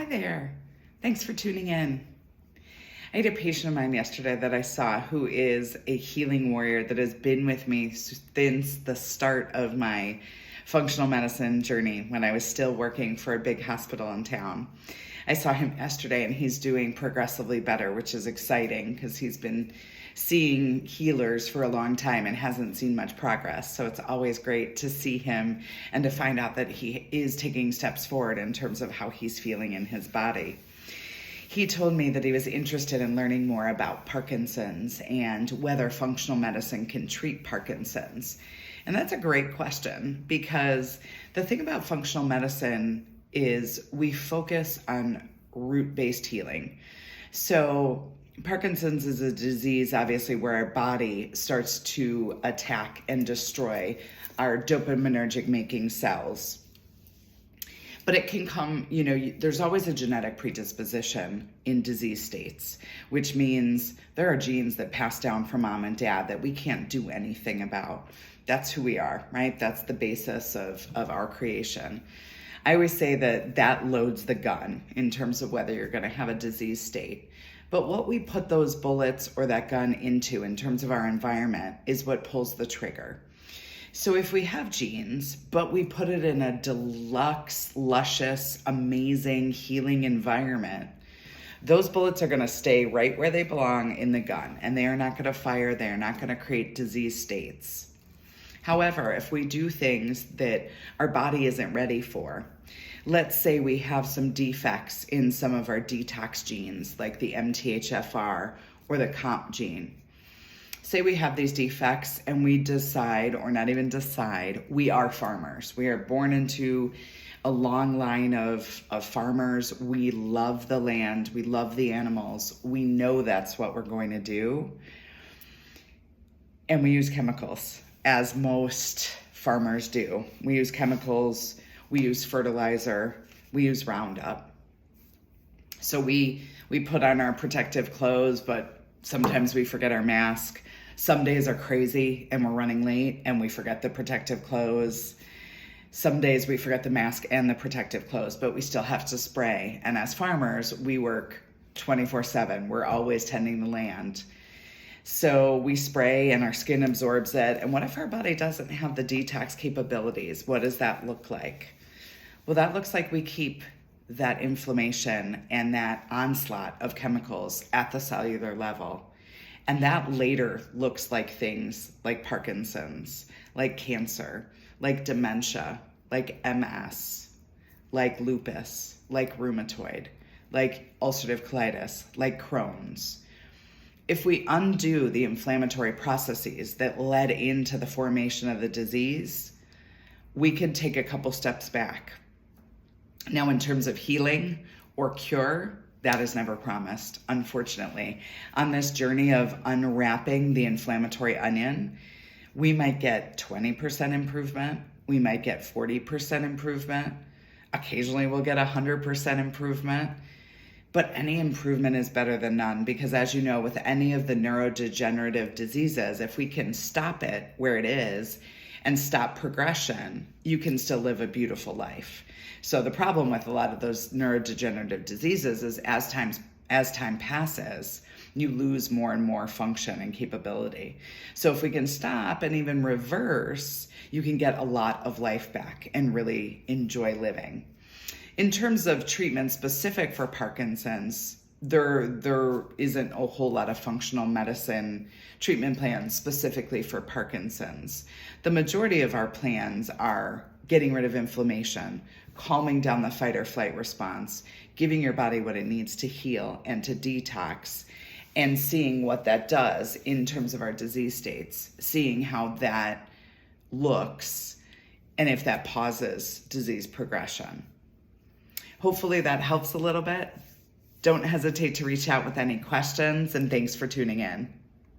Hi there. Thanks for tuning in. I had a patient of mine yesterday that I saw who is a healing warrior that has been with me since the start of my functional medicine journey when I was still working for a big hospital in town. I saw him yesterday and he's doing progressively better, which is exciting because he's been seeing healers for a long time and hasn't seen much progress. So it's always great to see him and to find out that he is taking steps forward in terms of how he's feeling in his body. He told me that he was interested in learning more about Parkinson's and whether functional medicine can treat Parkinson's. And that's a great question because the thing about functional medicine is we focus on root-based healing. So Parkinson's is a disease, obviously, where our body starts to attack and destroy our dopaminergic making cells. But it can come, there's always a genetic predisposition in disease states, which means there are genes that pass down from mom and dad that we can't do anything about. That's who we are, right? That's the basis of our creation. I always say that loads the gun in terms of whether you're going to have a disease state. But what we put those bullets or that gun into in terms of our environment is what pulls the trigger. So if we have genes, but we put it in a deluxe, luscious, amazing, healing environment, those bullets are going to stay right where they belong in the gun, and they are not going to fire. They are not going to create disease states. However, if we do things that our body isn't ready for, let's say we have some defects in some of our detox genes, like the MTHFR or the COMP gene. Say we have these defects and we decide, or not even decide, we are farmers. We are born into a long line of farmers. We love the land. We love the animals. We know that's what we're going to do. And we use chemicals, as most farmers do. We use chemicals, we use fertilizer, we use Roundup. So we put on our protective clothes, but sometimes we forget our mask. Some days are crazy and we're running late and we forget the protective clothes. Some days we forget the mask and the protective clothes, but we still have to spray. And as farmers, we work 24/7. We're always tending the land. So we spray and our skin absorbs it. And what if our body doesn't have the detox capabilities? What does that look like? Well, that looks like we keep that inflammation and that onslaught of chemicals at the cellular level. And that later looks like things like Parkinson's, like cancer, like dementia, like MS, like lupus, like rheumatoid, like ulcerative colitis, like Crohn's. If we undo the inflammatory processes that led into the formation of the disease, we can take a couple steps back. Now, in terms of healing or cure, that is never promised, unfortunately. On this journey of unwrapping the inflammatory onion, we might get 20% improvement. We might get 40% improvement. Occasionally, we'll get 100% improvement. But any improvement is better than none because, as you know, with any of the neurodegenerative diseases, if we can stop it where it is and stop progression, you can still live a beautiful life. So the problem with a lot of those neurodegenerative diseases is as time passes, you lose more and more function and capability. So if we can stop and even reverse, you can get a lot of life back and really enjoy living. In terms of treatment specific for Parkinson's, there isn't a whole lot of functional medicine treatment plans specifically for Parkinson's. The majority of our plans are getting rid of inflammation, calming down the fight or flight response, giving your body what it needs to heal and to detox, and seeing what that does in terms of our disease states, seeing how that looks, and if that pauses disease progression. Hopefully that helps a little bit. Don't hesitate to reach out with any questions, and thanks for tuning in.